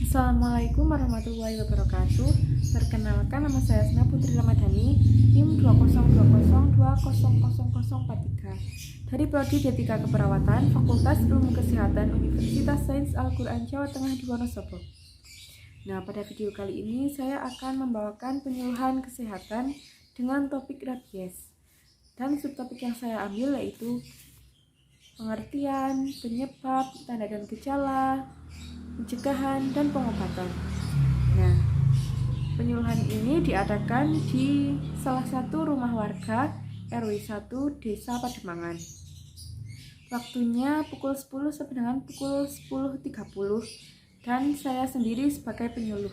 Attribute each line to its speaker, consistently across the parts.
Speaker 1: Assalamualaikum warahmatullahi wabarakatuh. Perkenalkan, nama saya Asna Putri Ramadhani, NIM 20202000043 dari Prodi D3 Keperawatan, Fakultas Ilmu Kesehatan, Universitas Sains Al-Quran Jawa Tengah di Wonosobo. Nah, pada video kali ini saya akan membawakan penyuluhan kesehatan dengan topik rabies. Dan subtopik yang saya ambil yaitu pengertian, penyebab, tanda dan gejala, pencegahan, dan pengobatan. Nah, penyuluhan ini diadakan di salah satu rumah warga RW 1 Desa Pademangan. Waktunya pukul 10 sampai dengan pukul 10.30 dan saya sendiri sebagai penyuluh.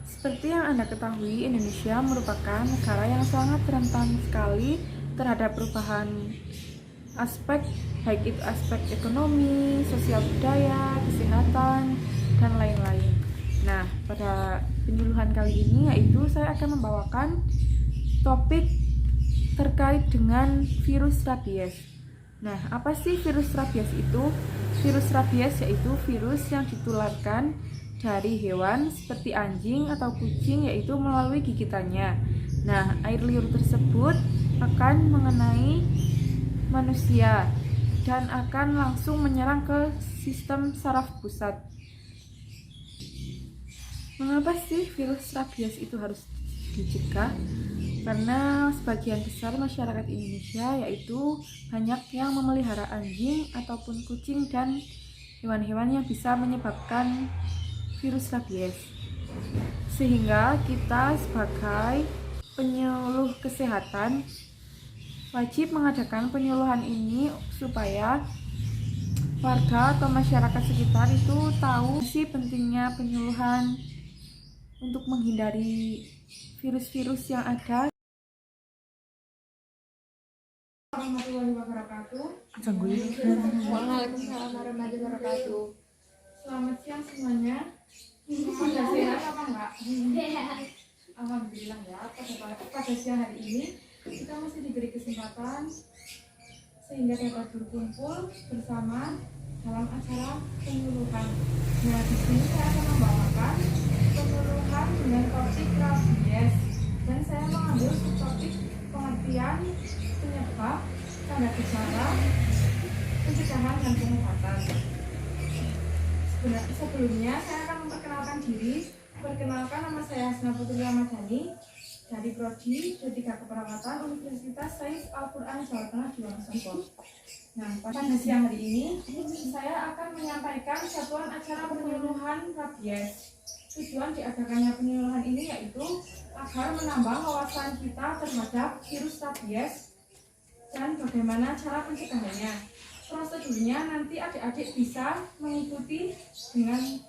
Speaker 1: Seperti yang Anda ketahui, Indonesia merupakan negara yang sangat rentan sekali terhadap perubahan aspek, baik itu aspek ekonomi, sosial budaya, kesehatan, dan lain-lain. Nah, pada penyuluhan kali ini yaitu saya akan membawakan topik terkait dengan virus rabies. Nah, apa sih virus rabies itu? Virus rabies yaitu virus yang ditularkan dari hewan seperti anjing atau kucing, yaitu melalui gigitannya. Nah, air liur tersebut akan mengenai manusia dan akan langsung menyerang ke sistem saraf pusat. Mengapa sih virus rabies itu harus dicegah? Karena sebagian besar masyarakat Indonesia yaitu banyak yang memelihara anjing ataupun kucing dan hewan-hewan yang bisa menyebabkan virus rabies. Sehingga kita sebagai penyuluh kesehatan wajib mengadakan penyuluhan ini supaya warga atau masyarakat sekitar itu tahu sih pentingnya penyuluhan untuk menghindari virus-virus yang ada. Warahmatullahi wabarakatuh.
Speaker 2: Waalaikumsalam warahmatullahi wabarakatuh.
Speaker 1: Selamat siang semuanya. Pada sehat apa enggak? Alhamdulillah ya. Pada siang hari ini kita masih diberi kesempatan sehingga dapat berkumpul bersama dalam acara penyuluhan. Nah, di sini saya akan membawakan penyuluhan dengan topik rabies dan saya mengambil subtopik pengertian, penyebab, tanda gejala, pencegahan, dan pengobatan. Sebelumnya saya akan memperkenalkan diri. Perkenalkan, nama saya Asna Putri Ramadhani dari Prodi D3 Keperawatan, Universitas Sains Al-Quran Jawa Tengah di Wonosobo. Nah, pada siang hari ini saya akan menyampaikan satuan acara penyuluhan rabies. Tujuan diadakannya penyuluhan ini yaitu agar menambah wawasan kita terhadap virus rabies dan bagaimana cara pencegahannya. Prosedurnya nanti adik-adik bisa mengikuti dengan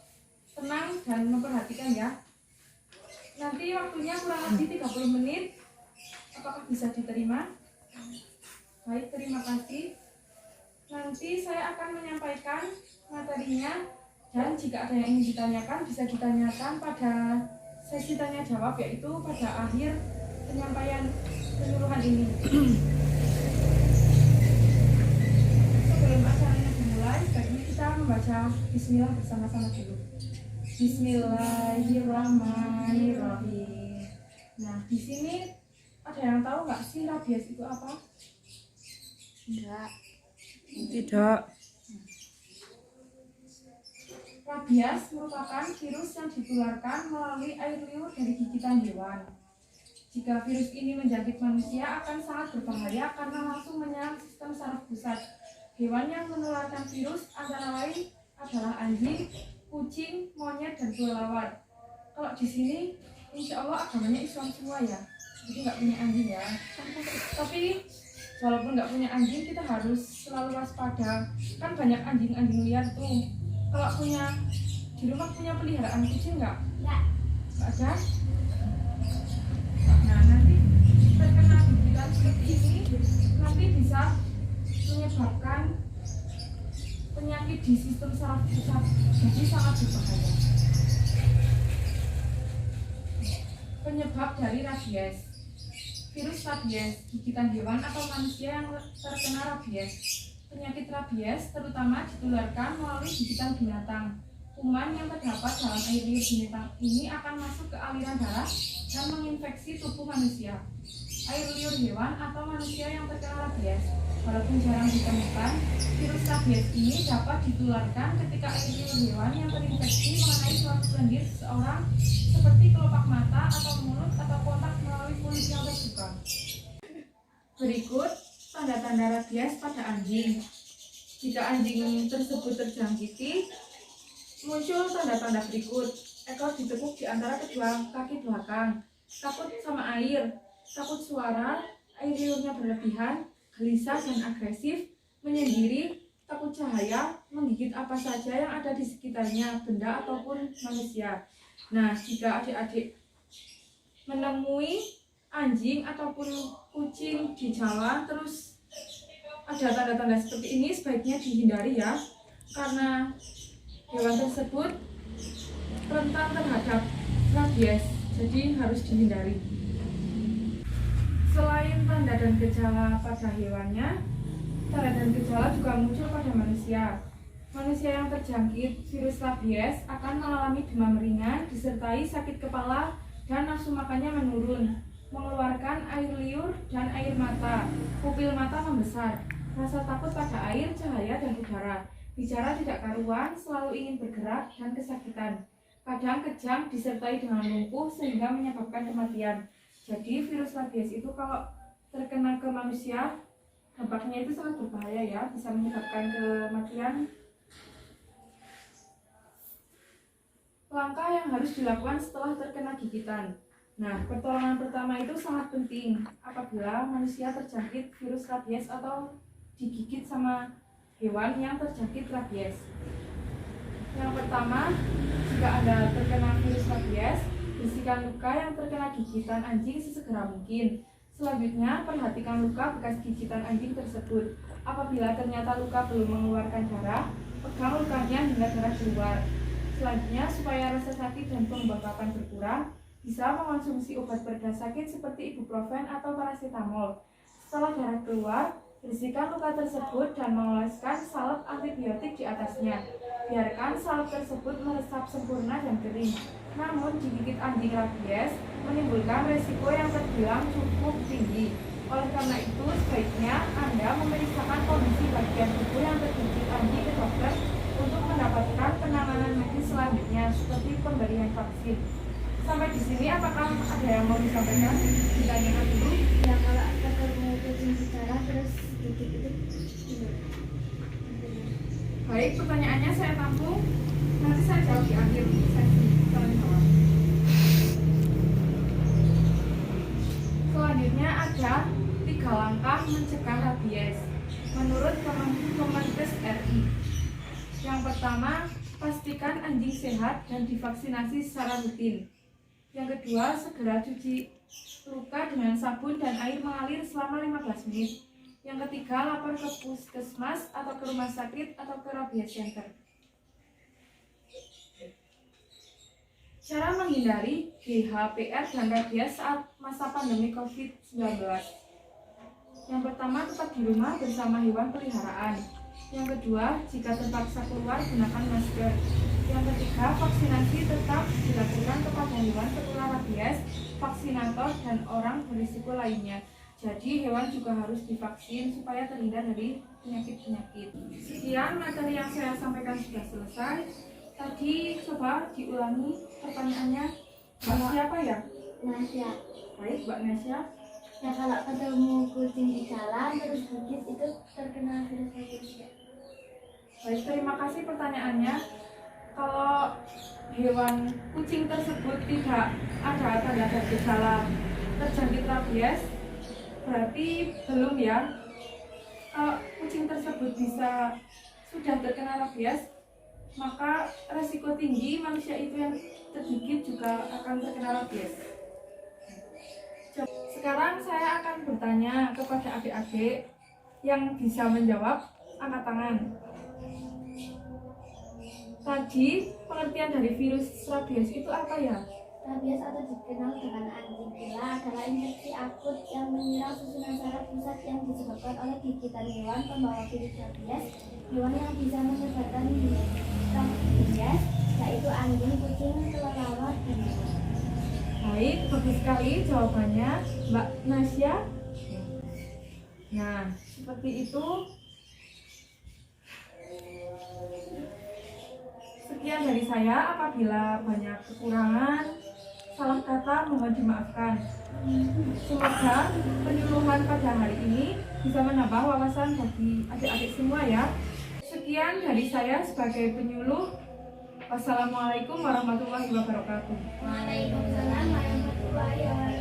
Speaker 1: tenang dan memperhatikan ya. Nanti waktunya kurang lebih 30 menit. Apakah bisa diterima? Baik, terima kasih. Nanti saya akan menyampaikan materinya dan jika ada yang ingin ditanyakan bisa ditanyakan pada sesi tanya jawab, yaitu pada akhir penyampaian penyuluhan ini. Sebelum acaranya dimulai, sebaiknya kita membaca bismillah bersama-sama dulu. Bismillahirrahmanirrahim. Nah, di sini ada yang tahu nggak sih rabies itu apa?
Speaker 2: Tidak.
Speaker 1: Rabies merupakan virus yang ditularkan melalui air liur dari gigitan hewan. Jika virus ini menjangkit manusia akan sangat berbahaya karena langsung menyerang sistem saraf pusat. Hewan yang menularkan virus antara lain adalah anjing, kucing, monyet, dan kelelawar. Kalau di sini, insya Allah agamanya Islam semua ya, jadi nggak punya anjing ya. Tapi walaupun nggak punya anjing, kita harus selalu waspada. Kan banyak anjing-anjing liar tuh. Kalau punya di rumah punya peliharaan kucing nggak? Nggak ada. Nah, nanti terkena gigitan seperti ini, nanti bisa menyebabkan penyakit di sistem saraf pusat, jadi sangat berbahaya. Penyebab dari rabies. Virus rabies, gigitan hewan atau manusia yang terkena rabies. Penyakit rabies terutama ditularkan melalui gigitan binatang. Kuman yang terdapat dalam air liur binatang ini akan masuk ke aliran darah dan menginfeksi tubuh manusia. Air liur hewan atau manusia yang terkena rabies. Walaupun jarang ditemukan, virus rabies ini dapat ditularkan ketika air liur hewan yang terinfeksi mengenai suatu lendir seseorang seperti kelopak mata atau mulut atau kontak melalui kulit yang terbuka. Berikut tanda-tanda rabies pada anjing. Jika anjing tersebut terjangkiti, muncul tanda-tanda berikut. Ekor ditekuk di antara kedua kaki belakang, takut sama air, takut suara, air liurnya berlebihan, gelisah dan agresif, menyendiri, takut cahaya, menggigit apa saja yang ada di sekitarnya, benda ataupun manusia. Nah, jika adik-adik menemui anjing ataupun kucing di jalan terus ada tanda-tanda seperti ini, sebaiknya dihindari ya, karena hewan tersebut rentan terhadap rabies, jadi harus dihindari. Selain tanda dan gejala pada hewannya, tanda dan gejala juga muncul pada manusia. Manusia yang terjangkit virus rabies akan mengalami demam ringan disertai sakit kepala dan nafsu makannya menurun, mengeluarkan air liur dan air mata, pupil mata membesar, rasa takut pada air, cahaya, dan udara, bicara tidak karuan, selalu ingin bergerak, dan kesakitan. Kadang kejang disertai dengan lumpuh sehingga menyebabkan kematian. Jadi virus rabies itu kalau terkena ke manusia, dampaknya itu sangat berbahaya ya, bisa menyebabkan kematian. Langkah yang harus dilakukan setelah terkena gigitan. Nah, pertolongan pertama itu sangat penting apabila manusia terjangkit virus rabies atau digigit sama hewan yang terjangkit rabies. Yang pertama, jika Anda terkena virus rabies, bersihkan luka yang terkena gigitan anjing sesegera mungkin. Selanjutnya, perhatikan luka bekas gigitan anjing tersebut. Apabila ternyata luka belum mengeluarkan darah, pegang lukanya hingga darah keluar. Selanjutnya, supaya rasa sakit dan pembengkakan berkurang, bisa mengonsumsi obat pereda sakit seperti ibuprofen atau paracetamol. Setelah darah keluar, bersihkan luka tersebut dan mengoleskan salep antibiotik di atasnya. Biarkan salep tersebut meresap sempurna dan kering. Namun, digigit anjing rabies menimbulkan resiko yang terbilang cukup tinggi. Oleh karena itu, sebaiknya Anda memeriksakan kondisi bagian tubuh yang tergigit anjing ke dokter untuk mendapatkan penanganan medis selanjutnya, seperti pemberian vaksin. Sampai di sini, apakah ada yang mau disampaikan? Ditanyakan dulu.
Speaker 3: Ya, kalau ketemu kucing bicara terus gigit itu
Speaker 1: Baik, pertanyaannya saya tampung. Nanti saya jawab di akhir sesi tanya jawab. Selanjutnya ada 3 langkah mencegah rabies menurut Kemenkes RI. Yang pertama, pastikan anjing sehat dan divaksinasi secara rutin. Yang kedua, segera cuci luka dengan sabun dan air mengalir selama 15 menit. Yang ketiga, lapor ke puskesmas atau ke rumah sakit atau ke rabies center. Cara menghindari GHPR dan rabies saat masa pandemi COVID-19. Yang pertama, tetap di rumah bersama hewan peliharaan. Yang kedua, jika terpaksa keluar, gunakan masker. Yang ketiga, vaksinasi tetap dilakukan kepada hewan penular rabies, vaksinator, dan orang berisiko lainnya. Jadi hewan juga harus divaksin supaya terhindar dari penyakit-penyakit. Sekian materi yang saya sampaikan sudah selesai. Tadi coba diulangi pertanyaannya. Mbak siapa ya?
Speaker 3: Nasya.
Speaker 1: Baik, Mbak Nasya.
Speaker 3: Ya, kalau ketemu kucing di jalan terus gigit itu terkena virus rabies.
Speaker 1: Baik, terima kasih pertanyaannya. Kalau hewan kucing tersebut tidak ada tanda dan gejala terjangkit rabies, berarti belum ya. Kalau kucing tersebut sudah terkena rabies, maka resiko tinggi manusia itu yang tergigit juga akan terkena rabies. Sekarang saya akan bertanya kepada adik-adik yang bisa menjawab, angkat tangan. Tadi pengertian dari virus rabies itu apa ya?
Speaker 3: Rabies atau dikenal dengan anjing gila adalah infeksi akut yang menyerang susunan saraf pusat yang disebabkan oleh gigitan hewan pembawa virus rabies. Hewan yang bisa menyebarkan virus rabies anjing, kucing, kelelawar, dan hewan.
Speaker 1: Baik, bagus sekali jawabannya Mbak Nasya. Nah, seperti itu. Sekian dari saya. Apabila banyak kekurangan, salah kata mohon dimaafkan. Semoga penyuluhan pada hari ini bisa menambah wawasan bagi adik-adik semua ya. Sekian dari saya sebagai penyuluh. Wassalamualaikum warahmatullahi wabarakatuh.
Speaker 3: Waalaikumsalam warahmatullahi wabarakatuh.